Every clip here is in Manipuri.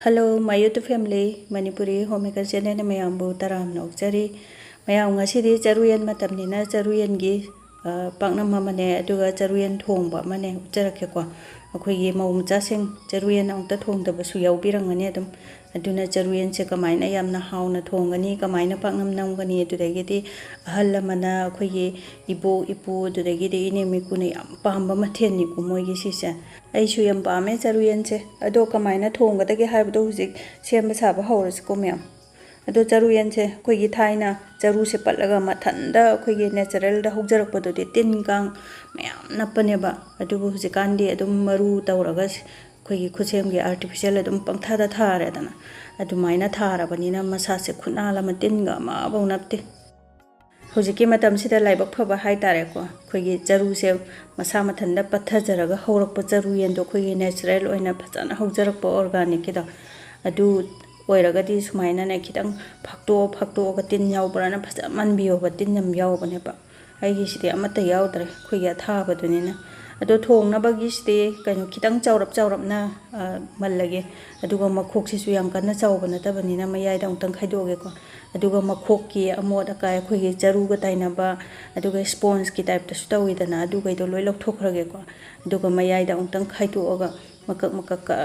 Hello, my YouTube family. Manipurihomemaker channel na mayambu taram na ukjari. Mayam ngasidi charuyan matamnina charuyan gi paknam mamane aduga charuyan thongba mane ukjarakhe ko. Akhoi maung chasing charuyan angta thongdaba su yaubirangani adum aduna charuyan se kamaina yamna hauna thongani kamaina paknam namgani adudagidi ahal lamana akhoi ibo ipu adudagidi ine mikune yam pamba mathenni ko moigi sise aishu yam pame charuyan se ado kamaina thonggadage haibdo hujik semba saba hawras ko myam ado charuyan se akhoi thaina charu se patlaga mathanda akhoi natural da hugjarakpado de tingang mayam napaneba adu hujikandi adum maru tawraga akhoi khusem gi artificial adum pangthada thare dana adu maina thara banina masa se khunala matinga ma baunapte hujiki matam sida laibak phaba hai tare ko akhoi charu se masa mathanda pathajaraga hawrakpa charu yendo akhoi natural oina phajana hugjarakpa organic kida adu oiragadi sumaina ne khitang phakto ga tin yawbrana phaja manbiyo ba tin nam yawbane ba aigi sidi amata yawdre akhoi ya thaba dunina ado thongna bagi sidi kaino khitang chawrap na mallage aduga makhok sisu yam kana chawbana tabanina mayai dang tang khaidoge ko aduga makhok ki amoda kai akhoi charu ga taina ba aduga sponge ki type ta sutawidana aduga ido loi lokthokrage ko aduga mayai dang tang khaidoga makak ka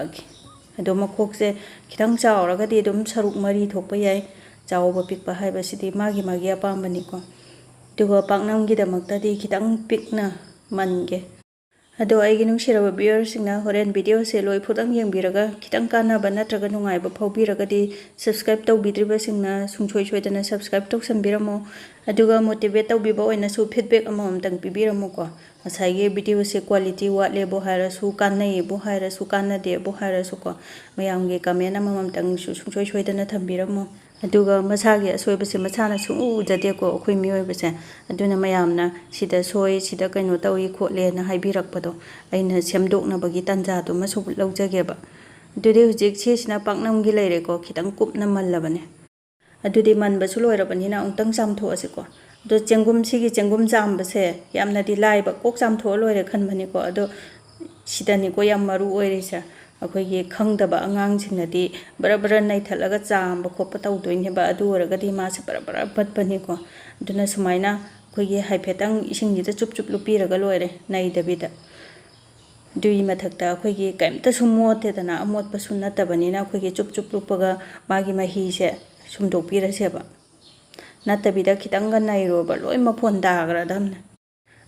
ado makhok se khitang chawraga di dum saruk mari thokpa yai chawba pikpa haiba sidi magi apambani ko aduga paknam gi damakta di khitang pikna mange ado aigi nungsiraba viewers singna horen video se loi phudang yengbiraga khitang kanaba natraga nungaiba phawbiraga di subscribe tawbidriba singna sungchoi choidana subscribe tawsanbiramo aduga motivate tawbiba oina su feedback amam tang pibiramo ko asaigi video se quality watle bo haira su kanai bo haira su kanade bo haira su ko mayamge comment amam tang su sungchoi choidana thambiramo aduga masagi asoibase masana sungu ujade ko akhoi miyoibase aduna mayamna sida soi sida kaino tawi khotle na haibirakpado aina semdoknabagi tanja to masu laujageba adudi hujik sina paknam gi leire ko khitang kupna mallabane adudi manbasu loirabanina ungtang samtho ase ko do chengum sigi chengum jambase yamna di laiba kok samtho loire khanbani ko ado sidani ko yam maru oirisa akhoi khangdaba angang singnadi bara naithalaga chamba khoppa tawdoine ba adu oragadi ma se bara patpani ko aduna sumaina akhoi haifetang isingida chup lupiraga loire naidabida dui mathakta akhoi kaimta sumote dana amot pasuna tabanina akhoi chup lupaga magi mahi se sumdopira seba natabida khitanga nairo ba loi mafon dagra damna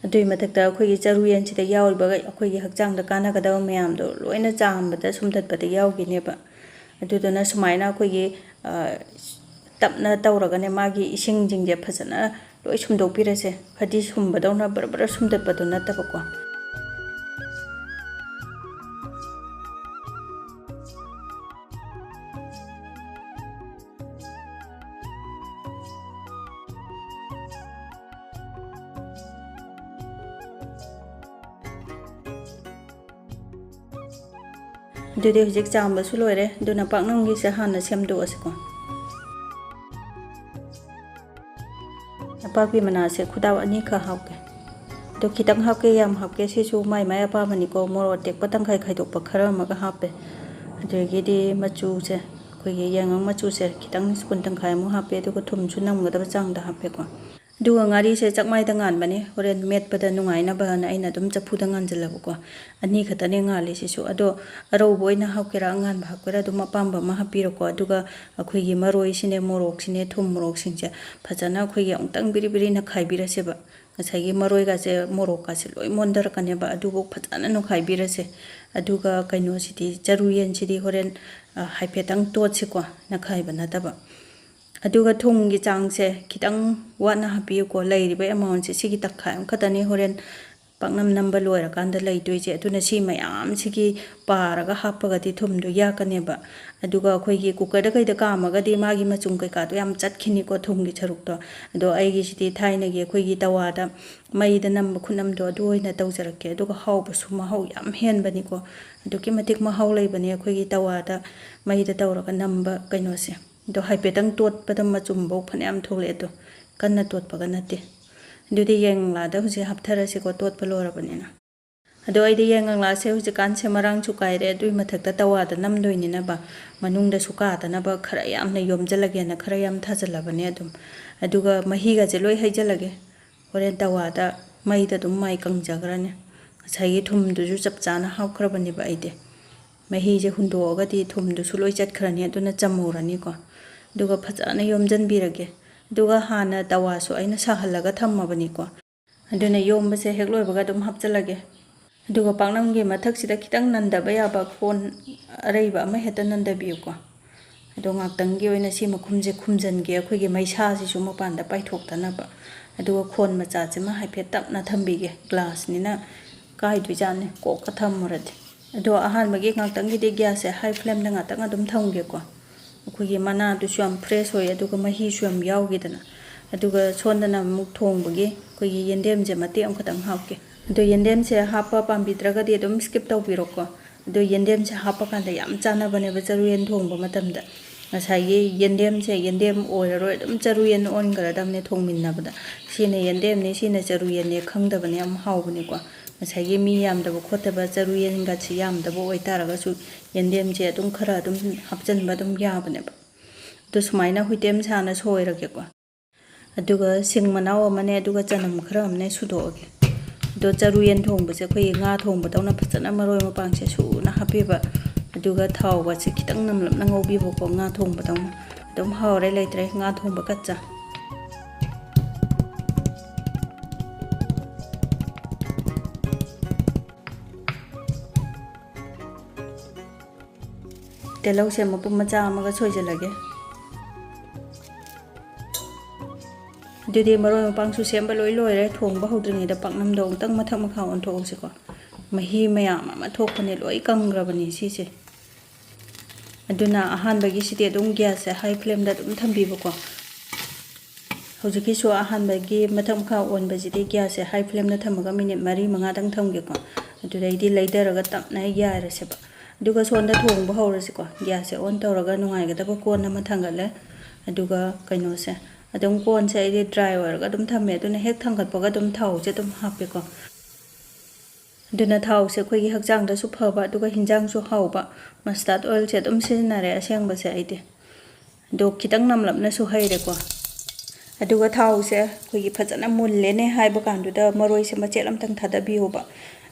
adui mathakta akhoi charuyan sida yawribaga akhoi hakchang da kana kada mayam do loina chambada sumdatpata yawgine ba aduduna sumaina akhoi tapna tawraga ne magi ising jingje phajana loi sumdopirase khadi sumbadona bara sumdatpado nataba ko adudi hujik chamba su loire duna paknam gi se hana semdo asiko apakpi mana se khudaw ani kha hawke do khitang hawke yam hawke se su mai apa mani ko moro tek patang khai dok pa khara ma ga hape adegi di machu se khoi yangang machu se khitang spoon tang khai mu hape do ko thum chu nam ga da chang da hape ko duga ngari se chakmai da ngan bani horen met pada nungai na ba na aina dum chapu da ngan jalab ko ani khata ne ngali se su ado aro boina hakera ngan ba hakera dum apamba ma hapiro ko aduga akhoi gi maroi sine morok sine thum morok singja phajana akhoi gi ongtang biri na khai bira se ba ngasai gi maroi ga se morok ka se loi mondar ka ne ba adu bo phajana no khai bira se aduga kaino sidi charuyen sidi horen haipetang tot se ko na khai ba na ta ba aduga thunggi changse khitang wana hapi ko leiriba amount se sigi takha khatani horen paknam number loira kanda leitoi je aduna si mayam sigi paraga hapaga di thumdu yakane ba aduga khoi gi cooker da kai da kamaga di magi machung kai ka to yam chatkhini ko thunggi charuk to ado aigi sidi thaina gi khoi gi tawa da mai da nam khunam do doina tawjarake aduga hawba suma haw yam hen bani ko aduki matik ma haw lei bani khoi gi tawa da mai da tawraga namba kaino se do haipetang tot padam machumbo phanyam thole to kanna tot paga nate dudi yeng la da husi hapthara se ko tot palora banina ꯑꯗꯣ ꯑꯩꯗꯤ ꯌꯥꯏꯉꯪꯂꯥꯁꯦ ꯍꯧꯖꯤꯛꯀꯥꯟꯁꯦ ꯃꯔꯥꯡꯁꯨ ꯀꯥꯏꯔꯦ ꯑꯗꯨꯏ ꯃꯊꯛꯇ ꯇꯋꯥꯗ ꯅꯝꯗꯣꯏꯅꯤꯅꯕ ꯃꯅꯨꯡꯗꯁꯨ ꯀꯥꯗꯅꯕ ꯈꯔ ꯌꯥꯝꯅ ꯌꯣꯝꯖꯜꯂꯒꯦꯅ ꯈꯔ ꯌꯥꯝ ꯊꯥꯖꯜꯂꯕꯅꯦ ꯑꯗꯨꯝ ꯑꯗꯨꯒ ꯃꯍꯤꯒꯁꯦ ꯂꯣꯏ ꯍꯩꯖꯜꯂꯒꯦ ꯍꯣꯔꯦꯟ ꯇꯋꯥꯗ ꯃꯩꯗ ꯑꯗꯨꯝ ꯃꯥꯏ ꯀꯪꯖꯈ꯭ꯔꯅꯤ ꯉꯁꯥꯏꯒꯤ ꯊꯨꯝꯗꯨꯁꯨ ꯆꯞ ꯆꯥꯅ ꯍꯥꯞꯈ꯭ꯔꯕꯅꯦꯕ ꯑꯩꯗꯤ ꯃꯍꯤꯁꯦ ꯍꯨꯟꯗꯣꯛꯑꯒꯗꯤ ꯊꯨꯝꯗꯨꯁꯨ ꯂꯣꯏ ꯆꯠꯈ꯭ꯔꯅꯤ ꯑꯗꯨꯅ ꯆꯝꯃꯨꯔꯅꯤꯀꯣ ꯑꯗꯨꯒ ꯐꯖꯅ ꯌꯣꯝꯖꯟꯕꯤꯔꯒꯦ ꯑꯗꯨꯒ ꯍꯥꯟꯅ ꯇꯋꯥꯁꯨ ꯑꯩꯅ ꯁꯥꯍꯜꯂꯒ ꯊꯝꯃꯕꯅꯤꯀꯣ ꯑꯗꯨꯅ ꯌꯣꯝꯕꯁꯦ ꯍꯦꯛ ꯂꯣꯏꯕꯒ ꯑꯗꯨꯝ ꯍꯥꯞꯆꯜꯂꯒꯦ ꯑꯗꯨꯒ ꯄꯥꯛꯅꯝꯒꯤ ꯃꯊꯛꯁꯤꯗ ꯈꯤꯇꯪ ꯅꯟꯗꯕ ꯌꯥꯕ ꯈꯣꯟ ꯑꯔꯩꯕ ꯑꯃ ꯍꯦꯛꯇ ꯅꯟꯗꯕꯤꯌꯨꯀꯣ ꯑꯗꯣ ꯉꯥꯛꯇꯪꯒꯤ ꯑꯣꯏꯅ ꯁꯤ ꯃꯈꯨꯝꯁꯦ ꯈꯨꯝꯖꯟꯒꯦ ꯑꯩꯈꯣꯏꯒꯤ ꯃꯩꯁꯥꯁꯤꯁꯨ ꯃꯄꯥꯟꯗ ꯄꯥꯏꯊꯣꯛꯇꯅꯕ ꯑꯗꯨꯒ ꯈꯣꯟ ꯃꯆꯥꯁꯤꯃ ꯍꯥꯏꯐꯦꯠ ꯇꯞꯅ ꯊꯝꯕꯤꯒꯦ ꯒ꯭ꯂꯥꯁꯅꯤꯅ ꯀꯥꯏꯗꯣꯏꯖꯥꯠꯅꯤ ꯀꯣꯛꯀ ꯊꯝꯃꯨꯔꯗꯤ ꯑꯗꯣ ꯑꯍꯥꯟꯕꯒꯤ ꯉꯥꯛꯇꯪꯒꯤꯗꯤ ꯒ꯭ꯌꯥꯁꯁꯦ ꯍꯥꯏ ꯐ꯭ꯂꯦꯝꯗ ꯉꯥꯛꯇꯪ ꯑꯗꯨꯝ ꯊꯝꯒꯦꯀꯣ ꯑꯩꯈꯣꯏꯒꯤ ꯃꯅꯥꯗꯨꯁꯨ ꯌꯥꯝ ꯐ꯭ꯔꯦꯁ ꯑꯣꯏ ꯑꯗꯨꯒ ꯃꯍꯤꯁꯨ ꯌꯥꯝ ꯌꯥꯎꯈꯤꯗꯅ ꯑꯗꯨꯒ ꯁꯣꯟꯗꯅ ꯑꯃꯨꯛ ꯊꯣꯡꯕꯒꯤ ꯑꯩꯈꯣꯏꯒꯤ ꯌꯦꯟꯗꯦꯝꯁꯦ ꯃꯇꯦꯛ ꯑꯃꯈꯛꯇꯪ ꯍꯥꯞꯀꯦ ꯑꯗꯣ ꯌꯦꯟꯗꯦꯝꯁꯦ ꯍꯥꯞꯄ ꯄꯥꯝꯕꯤꯗ꯭ꯔꯒꯗꯤ ꯑꯗꯨꯝ ꯁ꯭ꯀꯤꯞ ꯇꯧꯕꯤꯔꯣꯀꯣ ꯑꯗꯣ ꯌꯦꯟꯗꯦꯝꯁꯦ ꯍꯥꯞꯄ ꯀꯥꯟꯗ ꯌꯥꯝ ꯆꯥꯅꯕꯅꯦꯕ ꯆꯔꯨꯌꯦꯟ ꯊꯣꯡꯕ ꯃꯇꯝꯗ ꯉꯁꯥꯏꯒꯤ ꯌꯦꯟꯗꯦꯝꯁꯦ ꯌꯦꯟꯗꯦꯝ ꯑꯣꯏꯔꯔꯣꯏ ꯑꯗꯨꯝ ꯆꯔꯨꯌꯦꯟ ꯑꯣꯟꯈ꯭ꯔꯗꯕꯅꯦ ꯊꯣꯡꯃꯤꯟꯅꯕꯗ ꯁꯤꯅ ꯌꯦꯟꯗꯦꯝꯅꯤ ꯁꯤꯅ ꯆꯔꯨꯌꯦꯟꯅꯦ ꯈꯪꯗꯕꯅꯦ ꯌꯥꯝ ꯍꯥꯎꯕꯅꯦꯀꯣ ꯉꯁꯥꯏꯒꯤ ꯃꯤ ꯌꯥꯝꯗꯕ ꯈꯣꯠꯇꯕ ꯆꯔꯨꯌꯦꯟꯒꯁꯤ ꯌꯥꯝꯗꯕ ꯑꯣꯏꯇꯥꯔꯒꯁꯨ ꯌꯦꯟꯗꯦꯝꯁꯦ ꯑꯗꯨꯝ ꯈꯔ ꯑꯗꯨꯝ ꯍꯥꯞꯆꯤꯟꯕ ꯑꯗꯨꯝ ꯌꯥꯕꯅꯦꯕ ꯑꯗꯣ ꯁꯨꯃꯥꯏꯅ ꯍꯨꯏꯇꯦꯝ ꯁꯥꯅ ꯁꯣꯏꯔꯒꯦꯀꯣ ꯑꯗꯨꯒ ꯁꯤꯡ ꯃꯅꯥꯎ ꯑꯃꯅꯦ ꯑꯗꯨꯒ ꯆꯅꯝ ꯈꯔ ꯑꯃꯅꯦ ꯁꯨꯗꯣꯛꯑꯒꯦ ꯑꯗꯣ ꯆꯔꯨꯌꯦꯟ ꯊꯣꯡꯕꯁꯦ ꯑꯩꯈꯣꯏꯒꯤ ꯉꯥ ꯊꯣꯡꯕꯗꯧꯅ ꯐꯖꯅ ꯃꯔꯣꯏ ꯃꯄꯥꯡꯁꯦ ꯁꯨꯅ ꯍꯥꯞꯄꯤꯕ ꯑꯗꯨꯒ ꯊꯥꯎꯒꯁꯦ ꯈꯤꯇꯪ ꯅꯝꯂꯞꯅ ꯉꯧꯕꯤꯕꯀꯣ ꯉꯥ ꯊꯣꯡꯕꯗꯧꯅ ꯑꯗꯨꯝ ꯍꯥꯎꯔꯦ ꯂꯩꯇ꯭ꯔꯦ ꯉꯥ ꯊꯣꯡꯕ ꯀꯠꯆꯥ ꯇꯤꯜꯍꯧꯁꯦ ꯃꯄꯨꯝ ꯃꯆꯥ ꯑꯃꯒ ꯁꯣꯏꯖꯜꯂꯒꯦ ꯑꯗꯨꯗꯤ ꯃꯔꯣꯏ ꯃꯄꯥꯡꯁꯨ ꯁꯦꯝꯕ ꯂꯣꯏ ꯂꯣꯏꯔꯦ ꯊꯣꯡꯕ ꯍꯧꯗ꯭ꯔꯤꯉꯩꯗ ꯄꯥꯛꯅꯝꯗꯣ ꯑꯃꯨꯛꯇꯪ ꯃꯊꯛ ꯃꯈꯥ ꯑꯣꯟꯊꯣꯛꯑꯁꯤꯀꯣ ꯃꯍꯤ ꯃꯌꯥꯝ ꯑꯃ ꯊꯣꯛꯄꯅꯦ ꯂꯣꯏ ꯀꯪꯈ꯭ꯔꯕꯅꯤ ꯁꯤꯁꯦ ꯑꯗꯨꯅ ꯑꯍꯥꯟꯕꯒꯤꯁꯤꯗꯤ ꯑꯗꯨꯝ ꯒ꯭ꯌꯥꯁꯁꯦ ꯍꯥꯏ ꯐ꯭ꯂꯦꯝꯗ ꯑꯗꯨꯝ ꯊꯝꯕꯤꯕꯀꯣ ꯍꯧꯖꯤꯛꯀꯤꯁꯨ ꯑꯍꯥꯟꯕꯒꯤ ꯃꯊꯛ ꯃꯈꯥ ꯑꯣꯟꯕꯁꯤꯗꯤ ꯒ꯭ꯌꯥꯁꯁꯦ ꯍꯥꯏ ꯐ꯭ꯂꯦꯝꯗ ꯊꯝꯃꯒ ꯃꯤꯅꯤꯠ 4-5ꯗꯪ ꯊꯝꯒꯦꯀꯣ ꯑꯗꯨꯗꯩꯗꯤ ꯂꯩꯊꯔꯒ ꯇꯞꯅ ꯌꯥꯏꯔꯁꯦꯕ ꯑꯗꯨꯒ ꯁꯣꯟꯗ ꯊꯣꯡꯕ ꯍꯧꯔꯁꯤꯀꯣ ꯒ꯭ꯌꯥꯁꯁꯦ ꯑꯣꯟ ꯇꯧꯔꯒ ꯅꯨꯡꯉꯥꯏꯒꯗꯕ ꯀꯣꯟ ꯑꯃ ꯊꯥꯡꯒꯠꯂꯦ ꯑꯗꯨꯒ ꯀꯩꯅꯣꯁꯦ ꯑꯗꯨꯝ ꯀꯣꯟꯁꯦ ꯑꯩꯗꯤ ꯗ꯭ꯔꯥꯏ ꯑꯣꯏꯔꯒ ꯑꯗꯨꯝ ꯊꯝꯃꯦ ꯑꯗꯨꯅ ꯍꯦꯛ ꯊꯥꯡꯒꯠꯄꯒ ꯑꯗꯨꯝ ꯊꯥꯎꯁꯦ ꯑꯗꯨꯝ ꯍꯥꯞꯄꯦꯀꯣ ꯑꯗꯨꯅ ꯊꯥꯎꯁꯦ ꯑꯩꯈꯣꯏꯒꯤ ꯍꯛꯆꯥꯡꯗꯁꯨ ꯐꯕ ꯑꯗꯨꯒ ꯍꯤꯟꯖꯥꯡꯁꯨ ꯍꯥꯎꯕ ꯃꯁꯇꯥꯔꯗ ꯑꯣꯏꯜꯁꯦ ꯑꯗꯨꯝ ꯁꯤꯖꯤꯟꯅꯔꯦ ꯑꯁꯦꯡꯕꯁꯦ ꯑꯩꯗꯤ ꯑꯗꯣ ꯈꯤꯇꯪ ꯅꯝꯂꯞꯅꯁꯨ ꯍꯩꯔꯦꯀꯣ ꯑꯗꯨꯒ ꯊꯥꯎꯁꯦ ꯑꯩꯈꯣꯏꯒꯤ ꯐꯖꯅ ꯃꯨꯜꯂꯦꯅꯦ ꯍꯥꯏꯕ ꯀꯥꯟꯗꯨꯗ ꯃꯔꯣꯏꯁꯦ ꯃꯆꯦꯠ ꯑꯃꯇꯪ ꯊꯥꯗꯕꯤꯌꯣꯕ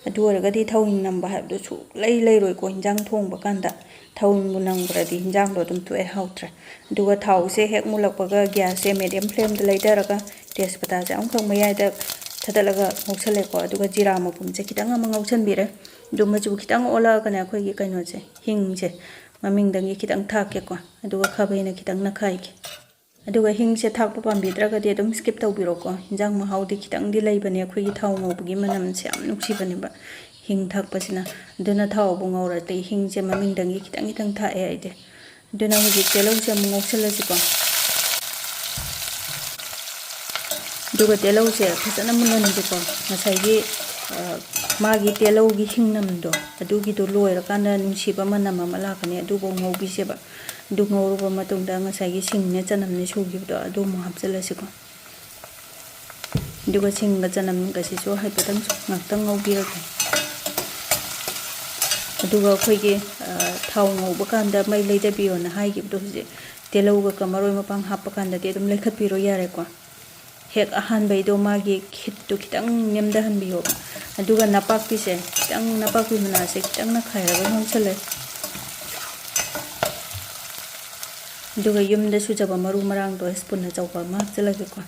ꯑꯗꯨ ꯑꯣꯏꯔꯒꯗꯤ ꯊꯧꯍꯤꯡ ꯅꯝꯕ ꯍꯥꯏꯕꯗꯨ ꯁꯨꯡꯂꯩ ꯂꯩꯔꯣꯏꯀꯣ ꯍꯤꯟꯖꯥꯡ ꯊꯣꯡꯕ ꯀꯥꯟꯗ ꯊꯧꯍꯤꯡꯕꯨ ꯅꯝꯈ꯭ꯔꯗꯤ ꯍꯤꯟꯖꯥꯡꯗꯣ ꯑꯗꯨꯝ ꯇꯣꯛꯑꯦ ꯍꯥꯎꯇ꯭ꯔꯦ ꯑꯗꯨꯒ ꯊꯥꯎꯁꯦ ꯍꯦꯛ ꯃꯨꯜꯂꯛꯄꯒ ꯒ꯭ꯌꯥꯁꯁꯦ ꯃꯦꯗꯤꯌꯝ ꯐ꯭ꯂꯦꯝꯗ ꯂꯩꯊꯔꯒ ꯇꯦꯖꯄꯇꯥꯁꯦ ꯑꯃꯈꯛ ꯃꯌꯥꯏꯗ ꯊꯥꯗꯠꯂꯒ ꯉꯧꯁꯜꯂꯦꯀꯣ ꯑꯗꯨꯒ ꯖꯤꯔꯥ ꯃꯄꯨꯝꯁꯦ ꯈꯤꯇꯪ ꯑꯃ ꯉꯧꯁꯟꯕꯤꯔꯦ ꯑꯗꯨ ꯃꯆꯨ ꯈꯤꯇꯪ ꯑꯣꯜꯂꯛꯑꯒꯅꯦ ꯑꯩꯈꯣꯏꯒꯤ ꯀꯩꯅꯣꯁꯦ ꯍꯤꯡꯁꯦ ꯃꯃꯤꯡꯗꯒꯤ ꯈꯤꯇꯪ ꯊꯥꯛꯀꯦꯀꯣ ꯑꯗꯨꯒ ꯈꯥꯕꯩꯅ ꯈꯤꯇꯪ ꯅꯈꯥꯏꯒꯦ ꯑꯗꯨꯒ ꯍꯤꯡꯁꯦ ꯊꯥꯛꯄ ꯄꯥꯝꯕꯤꯗ꯭ꯔꯒꯗꯤ ꯑꯗꯨꯝ ꯁ꯭ꯀꯤꯞ ꯇꯧꯕꯤꯔꯣꯀꯣ ꯍꯤꯟꯖꯥꯡ ꯃꯍꯥꯎꯗꯤ ꯈꯤꯇꯪꯗꯤ ꯂꯩꯕꯅꯦ ꯑꯩꯈꯣꯏꯒꯤ ꯊꯥꯎ ꯉꯧꯕꯒꯤ ꯃꯅꯝꯁꯦ ꯌꯥꯝ ꯅꯨꯡꯁꯤꯕꯅꯦꯕ ꯍꯤꯡ ꯊꯥꯛꯄꯁꯤꯅ ꯑꯗꯨꯅ ꯊꯥꯎꯕꯨ ꯉꯧꯔꯗꯤ ꯍꯤꯡꯁꯦ ꯃꯃꯤꯡꯗꯒꯤ ꯈꯤꯇꯪ ꯈꯤꯇꯪ ꯊꯥꯛꯑꯦ ꯑꯩꯗꯤ ꯑꯗꯨꯅ ꯍꯧꯖꯤꯛ ꯇꯤꯜꯍꯧꯁꯦ ꯑꯃꯨꯛ ꯉꯧꯁꯜꯂꯁꯤꯀꯣ ꯑꯗꯨꯒ ꯇꯤꯜꯍꯧꯁꯦ ꯐꯖꯅ ꯃꯨꯟꯍꯟꯁꯤꯀꯣ ꯉꯁꯥꯏꯒꯤ ꯃꯥꯒꯤ ꯇꯤꯜꯍꯧꯒꯤ ꯍꯤꯡꯅꯝꯗꯣ ꯑꯗꯨꯒꯤꯗꯣ ꯂꯣꯏꯔꯀꯥꯟꯗ ꯅꯨꯡꯁꯤꯕ ꯃꯅꯝ ꯑꯃ ꯂꯥꯛꯀꯅꯤ ꯑꯗꯨꯕꯨ ꯉꯧꯕꯤꯁꯦꯕ ꯑꯗꯨ ꯉꯧꯔꯕ ꯃꯇꯨꯡꯗ ꯉꯁꯥꯏꯒꯤ ꯁꯤꯡꯅꯦ ꯆꯅꯝꯅꯦ ꯁꯨꯈꯤꯕꯗꯣ ꯑꯗꯨ ꯑꯃꯨꯛ ꯍꯥꯞꯆꯤꯜꯂꯁꯤꯀꯣ ꯑꯗꯨꯒ ꯁꯤꯡꯒ ꯆꯅꯝꯒꯁꯤꯁꯨ ꯍꯥꯏꯐꯦꯠꯇꯪ ꯉꯥꯛꯇꯪ ꯉꯧꯕꯤꯔꯒꯦ ꯑꯗꯨꯒ ꯑꯩꯈꯣꯏꯒꯤ ꯊꯥꯎ ꯉꯧꯕ ꯀꯥꯟꯗ ꯃꯩ ꯂꯩꯊꯕꯤꯌꯣꯅ ꯍꯥꯏꯈꯤꯕꯗꯣ ꯍꯧꯖꯤꯛ ꯇꯤꯜꯍꯧꯒ ꯃꯔꯣꯏ ꯃꯄꯥꯡ ꯍꯥꯞꯄ ꯀꯥꯟꯗꯗꯤ ꯑꯗꯨꯝ ꯂꯩꯈꯠꯄꯤꯔꯣ ꯌꯥꯔꯦꯀꯣ ꯍꯦꯛ ꯑꯍꯥꯟꯕꯩꯗꯣ ꯃꯥꯒꯤ ꯈꯤꯠꯇꯨ ꯈꯤꯇꯪ ꯅꯦꯝꯊꯍꯟꯕꯤꯌꯣꯕ ꯑꯗꯨꯒ ꯅꯄꯥꯛꯄꯤꯁꯦ ꯈꯤꯇꯪ ꯅꯄꯥꯛꯄꯤ ꯃꯅꯥꯁꯦ ꯈꯤꯇꯪ ꯅꯈꯥꯏꯔꯒ ꯉꯧꯁꯜꯂꯦ ꯑꯗꯨꯒ ꯌꯨꯝꯗ ꯁꯨꯖꯕ ꯃꯔꯨ ꯃꯔꯥꯡꯗꯣ ꯁ꯭ꯄꯨꯟ ꯑꯆꯧꯕ ꯑꯃ ꯍꯥꯞꯆꯤꯜꯂꯒꯦꯀꯣ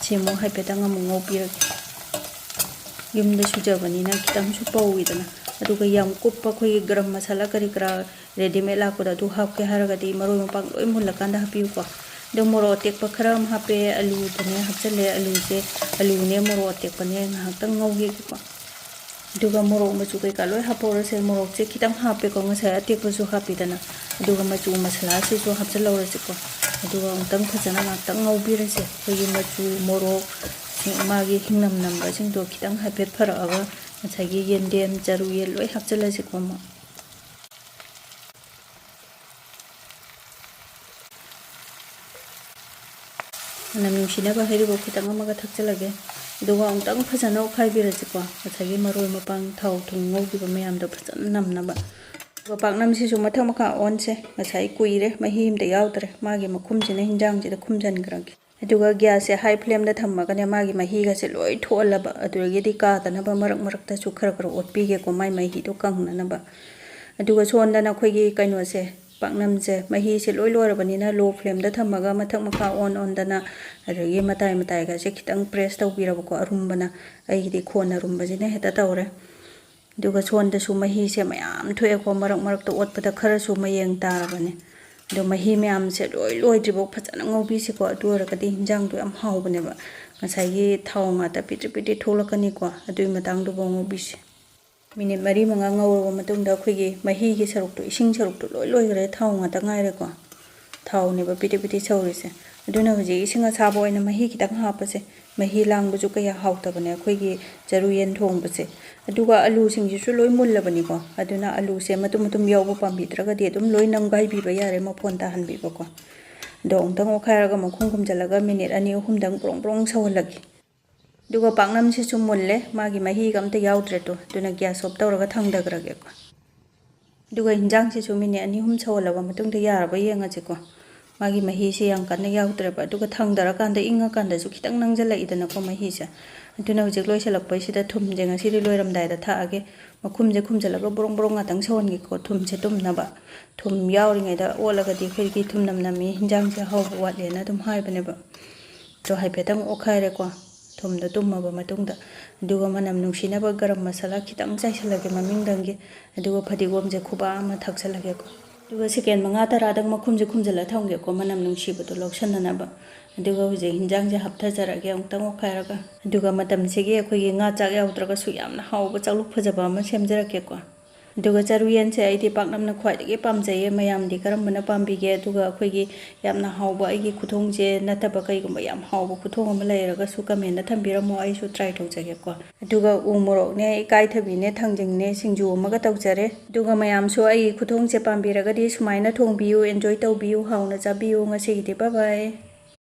ꯁꯤ ꯑꯃꯨꯛ ꯍꯥꯏꯐꯦꯠꯇꯪ ꯑꯃꯨꯛ ꯉꯧꯕꯤꯔꯒꯦ ꯌꯨꯝꯗ ꯁꯨꯖꯕꯅꯤꯅ ꯈꯤꯇꯪꯁꯨ ꯄꯧꯏꯗꯅ ꯑꯗꯨꯒ ꯌꯥꯝ ꯀꯨꯞꯄ ꯑꯩꯈꯣꯏꯒꯤ ꯒꯔꯝ ꯃꯁꯥꯂꯥ ꯀꯔꯤ ꯀꯔꯥ ꯔꯦꯗꯤꯃꯦꯗ ꯂꯥꯛꯄꯗꯣ ꯑꯗꯨ ꯍꯥꯞꯀꯦ ꯍꯥꯏꯔꯒꯗꯤ ꯃꯔꯣꯏ ꯃꯄꯥꯡ ꯂꯣꯏ ꯃꯨꯜꯂꯀꯥꯟꯗ ꯍꯥꯞꯄꯤꯌꯨꯀꯣ ꯑꯗꯣ ꯃꯣꯔꯣꯛ ꯑꯇꯦꯛꯄ ꯈꯔ ꯑꯃ ꯍꯥꯞꯄꯦ ꯑꯂꯨꯗꯨꯅꯦ ꯍꯥꯞꯆꯤꯜꯂꯦ ꯑꯂꯨꯅꯦ ꯃꯣꯔꯣꯛ ꯑꯇꯦꯛꯄꯅꯦ ꯉꯥꯏꯍꯥꯛꯇꯪ ꯉꯧꯒꯦꯀꯣ ꯑꯗꯨꯒ ꯃꯣꯔꯣꯛ ꯃꯆꯨ ꯀꯩꯀꯥ ꯂꯣꯏ ꯍꯥꯞꯄꯧꯔꯁꯦ ꯃꯣꯔꯣꯛꯁꯦ ꯈꯤꯇꯪ ꯍꯥꯞꯄꯦꯀꯣ ꯉꯁꯥꯏ ꯑꯇꯦꯛꯄꯁꯨ ꯍꯥꯞꯄꯤꯗꯅ ꯑꯗꯨꯒ ꯃꯆꯨ ꯃꯁꯥꯂꯥꯁꯤꯁꯨ ꯍꯥꯞꯆꯤꯜꯍꯧꯔꯁꯤꯀꯣ ꯑꯗꯨꯒ ꯑꯃꯨꯛꯇꯪ ꯐꯖꯅ ꯉꯥꯛꯇꯪ ꯉꯧꯕꯤꯔꯁꯦ ꯑꯩꯈꯣꯏꯒꯤ ꯃꯆꯨ ꯃꯣꯔꯣꯛ ꯃꯥꯒꯤ ꯍꯤꯡꯅꯝ ꯅꯝꯕꯁꯤꯡꯗꯣ ꯈꯤꯇꯪ ꯍꯥꯏꯐꯦꯠ ꯐꯔꯛꯑꯒ ꯉꯁꯥꯏꯒꯤ ꯌꯦꯟꯗꯦꯝ ꯆꯔꯨꯌꯦꯟ ꯂꯣꯏ ꯍꯥꯞꯆꯤꯜꯂꯁꯤꯀꯣ ꯑꯃꯨꯛ ꯃꯅꯝ ꯅꯨꯡꯁꯤꯅꯕ ꯍꯩꯔꯤꯕꯣꯞ ꯈꯤꯇꯪ ꯑꯃꯒ ꯊꯛꯆꯜꯂꯒꯦ ꯑꯗꯨꯒ ꯑꯃꯨꯛꯇꯪ ꯐꯖꯅ ꯑꯣꯠꯈꯥꯏꯕꯤꯔꯁꯤꯀꯣ ꯉꯁꯥꯏꯒꯤ ꯃꯔꯣꯏ ꯃꯄꯥꯡ ꯊꯥꯎ ꯊꯨꯝ ꯉꯧꯈꯤꯕ ꯃꯌꯥꯝꯗꯣ ꯐꯖꯅ ꯅꯝꯅꯕ ꯑꯗꯨꯒ ꯄꯥꯛꯅꯝꯁꯤꯁꯨ ꯃꯊꯛ ꯃꯈꯥ ꯑꯣꯟꯁꯦ ꯉꯁꯥꯏ ꯀꯨꯏꯔꯦ ꯃꯍꯤ ꯑꯝꯇ ꯌꯥꯎꯗ꯭ꯔꯦ ꯃꯥꯒꯤ ꯃꯈꯨꯝꯁꯤꯅ ꯍꯤꯟꯖꯥꯡꯁꯤꯗ ꯈꯨꯝꯖꯤꯟꯈ꯭ꯔꯒꯦ ꯑꯗꯨꯒ ꯒ꯭ꯌꯥꯁꯁꯦ ꯍꯥꯏ ꯐ꯭ꯂꯦꯝꯗ ꯊꯝꯃꯒꯅꯦ ꯃꯥꯒꯤ ꯃꯍꯤꯒꯁꯦ ꯂꯣꯏ ꯊꯣꯛꯍꯜꯂꯕ ꯑꯗꯨꯗꯒꯤꯗꯤ ꯀꯥꯗꯅꯕ ꯃꯔꯛ ꯃꯔꯛꯇꯁꯨ ꯈꯔ ꯈꯔ ꯑꯣꯠꯄꯤꯒꯦꯀꯣ ꯃꯥꯏ ꯃꯍꯤꯗꯣ ꯀꯪꯅꯅꯕ ꯑꯗꯨꯒ ꯁꯣꯟꯗꯅ ꯑꯩꯈꯣꯏꯒꯤ ꯀꯩꯅꯣꯁꯦ ꯄꯥꯛꯅꯝꯁꯦ ꯃꯍꯤꯁꯦ ꯂꯣꯏ ꯂꯣꯏꯔꯕꯅꯤꯅ ꯂꯣ ꯐ꯭ꯂꯦꯝꯗ ꯊꯝꯃꯒ ꯃꯊꯛ ꯃꯈꯥ ꯑꯣꯟꯗꯅ ꯑꯗꯒꯤ ꯃꯇꯥꯏ ꯃꯇꯥꯏꯒꯁꯦ ꯈꯤꯇꯪ プレス ꯇꯧꯕꯤꯔꯕꯀꯣ ꯑꯔꯨꯝꯕꯅ ꯑꯩꯒꯤꯗꯤ ꯈꯣꯟ ꯑꯔꯨꯝꯕꯁꯤꯅ ꯍꯦꯛꯇ ꯇꯧꯔꯦ ꯑꯗꯨꯒ ꯁꯣꯟꯗꯁꯨ ꯃꯍꯤꯁꯦ ꯃꯌꯥꯝ ꯊꯣꯛꯑꯦꯀꯣ ꯃꯔꯛ ꯃꯔꯛꯇ ꯑꯣꯠꯄꯗ ꯈꯔꯁꯨ ꯃꯌꯦꯡ ꯇꯥꯔꯕꯅꯦ ꯑꯗꯣ ꯃꯍꯤ ꯃꯌꯥꯝꯁꯦ ꯂꯣꯏ ꯂꯣꯏꯗ꯭ꯔꯤꯐꯥꯎ ꯐꯖꯅ ꯉꯧꯕꯤꯁꯤꯀꯣ ꯑꯗꯨ ꯑꯣꯏꯔꯒꯗꯤ ꯍꯤꯟꯖꯥꯡꯗꯣ ꯌꯥꯝ ꯍꯥꯎꯕꯅꯦꯕ ꯉꯁꯥꯏꯒꯤ ꯊꯥꯎ ꯉꯥꯛꯇ ꯄꯤꯇ꯭ꯔꯤ ꯄꯤꯇ꯭ꯔꯤ ꯊꯣꯛꯂꯛꯀꯅꯤꯀꯣ ꯑꯗꯨꯒꯤ ꯃꯇꯥꯡꯗꯨꯐꯥꯎ ꯉꯧꯕꯤꯁꯤ ꯃꯤꯅꯤꯠ 4-5 ꯉꯧꯔꯕ ꯃꯇꯨꯡꯗ ꯑꯩꯈꯣꯏꯒꯤ ꯃꯍꯤꯒꯤ ꯁꯔꯨꯛꯇꯣ ꯏꯁꯤꯡ ꯁꯔꯨꯛꯇꯣ ꯂꯣꯏ ꯂꯣꯏꯈ꯭ꯔꯦ ꯊꯥꯎ ꯉꯥꯛꯇ ꯉꯥꯏꯔꯦꯀꯣ ꯊꯥꯎꯅꯦꯕ ꯄꯤꯇꯤ ꯄꯤꯇꯤ ꯁꯧꯔꯤꯁꯦ ꯑꯗꯨꯅ ꯍꯧꯖꯤꯛ ꯏꯁꯤꯡ ꯑꯁꯥꯕ ꯑꯣꯏꯅ ꯃꯍꯤ ꯈꯤꯇꯪ ꯍꯥꯞꯄꯁꯦ ꯃꯍꯤ ꯂꯥꯡꯕꯁꯨ ꯀꯌꯥ ꯍꯥꯎꯇꯕꯅꯦ ꯑꯩꯈꯣꯏꯒꯤ ꯆꯔꯨ ꯌꯦꯟ ꯊꯣꯡꯕꯁꯦ ꯑꯗꯨꯒ ꯑꯂꯨꯁꯤꯡꯁꯤꯁꯨ ꯂꯣꯏ ꯃꯨꯜꯂꯕꯅꯤꯀꯣ ꯑꯗꯨꯅ ꯑꯂꯨꯁꯦ ꯃꯇꯨꯝ ꯃꯇꯨꯝ ꯌꯥꯎꯕ ꯄꯥꯝꯕꯤꯗ꯭ꯔꯒꯗꯤ ꯑꯗꯨꯝ ꯂꯣꯏ ꯅꯝꯒꯥꯏꯕꯤꯕ ꯌꯥꯔꯦ ꯃꯐꯣꯟ ꯇꯥꯍꯟꯕꯤꯕꯀꯣ ꯑꯗꯣ ꯑꯃꯨꯛꯇꯪ ꯑꯣꯠꯈꯥꯏꯔꯒ ꯃꯈꯨꯝ ꯈꯨꯝꯖꯤꯜꯂꯒ ꯃꯤꯅꯤꯠ 2-3ꯗꯪ ꯕ꯭ꯔꯣꯡ ꯕ꯭ꯔꯣꯡ ꯁꯧꯍꯜꯂꯒꯦ ꯑꯗꯨꯒ ꯄꯥꯛꯅꯝꯁꯤꯁꯨ ꯃꯨꯜꯂꯦ ꯃꯥꯒꯤ ꯃꯍꯤꯒ ꯑꯝꯇ ꯌꯥꯎꯗ꯭ꯔꯦꯗꯣ ꯑꯗꯨꯅ ꯒ꯭ꯌꯥꯁ ꯑꯣꯐ ꯇꯧꯔꯒ ꯊꯥꯡꯊꯈ꯭ꯔꯒꯦꯀꯣ ꯑꯗꯨꯒ ꯍꯤꯟꯖꯥꯡꯁꯤꯁꯨ ꯃꯤꯅꯤꯠ 2-3 ꯁꯧꯍꯜꯂꯕ ꯃꯇꯨꯡꯗ ꯌꯥꯔꯕ ꯌꯦꯡꯉꯁꯤꯀꯣ ꯃꯥꯒꯤ ꯃꯍꯤꯁꯦ ꯌꯥꯝ ꯀꯟꯅ ꯌꯥꯎꯗ꯭ꯔꯦꯕ ꯑꯗꯨꯒ ꯊꯥꯡꯊꯔꯀꯥꯟꯗ ꯏꯪꯉꯀꯥꯟꯗꯁꯨ ꯈꯤꯇꯪ ꯅꯪꯖꯜꯂꯛꯏꯗꯅꯀꯣ ꯃꯍꯤꯁꯦ ꯑꯗꯨꯅ ꯍꯧꯖꯤꯛ ꯂꯣꯏꯁꯤꯜꯂꯛꯄꯩꯁꯤꯗ ꯊꯨꯝꯁꯦ ꯉꯁꯤꯗꯤ ꯂꯣꯏꯔꯝꯗꯥꯏꯗ ꯊꯥꯛꯑꯒꯦ ꯃꯈꯨꯝꯁꯦ ꯈꯨꯝꯖꯤꯜꯂꯒ ꯕ꯭ꯔꯣꯡ ꯕ꯭ꯔꯣꯡ ꯉꯥꯛꯇꯪ ꯁꯧꯍꯟꯒꯦꯀꯣ ꯊꯨꯝꯁꯦ ꯇꯨꯝꯅꯕ ꯊꯨꯝ ꯌꯥꯎꯔꯤꯉꯩꯗ ꯑꯣꯠꯂꯒꯗꯤ ꯑꯩꯈꯣꯏꯒꯤ ꯊꯨꯝ ꯅꯝꯃꯤ ꯍꯤꯟꯖꯥꯡꯁꯦ ꯍꯥꯎꯕ ꯋꯥꯠꯂꯦꯅ ꯑꯗꯨꯝ ꯍꯥꯏꯕꯅꯦꯕ ꯑꯗꯣ ꯍꯥꯏꯐꯦꯠꯇꯪ ꯑꯣꯠꯈꯥꯏꯔꯦꯀꯣ ꯊꯨꯝꯗꯣ ꯇꯨꯝꯃꯕ ꯃꯇꯨꯡꯗ ꯑꯗꯨꯒ ꯃꯅꯝ ꯅꯨꯡꯁꯤꯅꯕ ꯒꯔꯝ ꯃꯁꯥꯂꯥ ꯈꯤꯇꯪ ꯆꯥꯏꯁꯤꯜꯂꯒꯦ ꯃꯃꯤꯡꯗꯪꯒꯤ ꯑꯗꯨꯒ ꯐꯗꯤꯒꯣꯝꯁꯦ ꯈꯨꯕꯥꯛ ꯑꯃ ꯊꯥꯛꯆꯜꯂꯒꯦꯀꯣ ꯑꯗꯨꯒ ꯁꯦꯀꯦꯟ 5-10ꯗꯪ ꯃꯈꯨꯝꯁꯦ ꯈꯨꯝꯖꯤꯜꯂ ꯊꯝꯒꯦꯀꯣ ꯃꯅꯝ ꯅꯨꯡꯁꯤꯕꯗꯣ ꯂꯧꯁꯟꯅꯅꯕ ꯑꯗꯨꯒ ꯍꯧꯖꯤꯛ ꯍꯤꯟꯖꯥꯡꯁꯦ ꯍꯥꯞꯊꯖꯔꯒꯦ ꯑꯃꯨꯛꯇꯪ ꯑꯣꯠꯈꯥꯏꯔꯒ ꯑꯗꯨꯒ ꯃꯇꯝꯁꯤꯒꯤ ꯑꯩꯈꯣꯏꯒꯤ ꯉꯥ ꯆꯥꯛ ꯌꯥꯎꯗ꯭ꯔꯒꯁꯨ ꯌꯥꯝꯅ ꯍꯥꯎꯕ ꯆꯥꯛꯂꯨꯛ ꯐꯖꯕ ꯑꯃ ꯁꯦꯝꯖꯔꯛꯀꯦꯀꯣ ꯑꯗꯨꯒ ꯆꯔꯨ ꯌꯦꯟꯁꯦ ꯑꯩꯗꯤ ꯄꯥꯛꯅꯝꯅ ꯈ꯭ꯋꯥꯏꯗꯒꯤ ꯄꯥꯝꯖꯩꯌꯦ ꯃꯌꯥꯝꯗꯤ ꯀꯔꯝꯕꯅ ꯄꯥꯝꯕꯤꯒꯦ ꯑꯗꯨꯒ ꯑꯩꯈꯣꯏꯒꯤ ꯌꯥꯝꯅ ꯍꯥꯎꯕ ꯑꯩꯒꯤ ꯈꯨꯊꯣꯡꯁꯦ ꯅꯠꯇꯕ ꯀꯩꯒꯨꯝꯕ ꯌꯥꯝ ꯍꯥꯎꯕ ꯈꯨꯊꯣꯡ ꯑꯃ ꯂꯩꯔꯒꯁꯨ ꯀꯃꯦꯟꯗ ꯊꯝꯕꯤꯔꯝꯃꯣ ꯑꯩꯁꯨ ꯇ꯭ꯔꯥꯏ ꯇꯧꯖꯒꯦꯀꯣ ꯑꯗꯨꯒ ꯎ ꯃꯣꯔꯣꯛꯅꯦ ꯏꯀꯥꯏꯊꯕꯤꯅꯦ ꯊꯥꯡꯖꯤꯡꯅꯦ ꯁꯤꯡꯖꯨ ꯑꯃꯒ ꯇꯧꯖꯔꯦ ꯑꯗꯨꯒ ꯃꯌꯥꯝꯁꯨ ꯑꯩꯒꯤ ꯈꯨꯊꯣꯡꯁꯦ ꯄꯥꯝꯕꯤꯔꯒꯗꯤ ꯁꯨꯃꯥꯏꯅ ꯊꯣꯡꯕꯤꯌꯨ ꯑꯦꯟꯖꯣꯏ ꯇꯧꯕꯤꯌꯨ ꯍꯥꯎꯅ ꯆꯥꯕꯤꯌꯨ ꯉꯁꯤꯒꯤꯗꯤ ꯕꯥꯏ ꯕꯥꯏ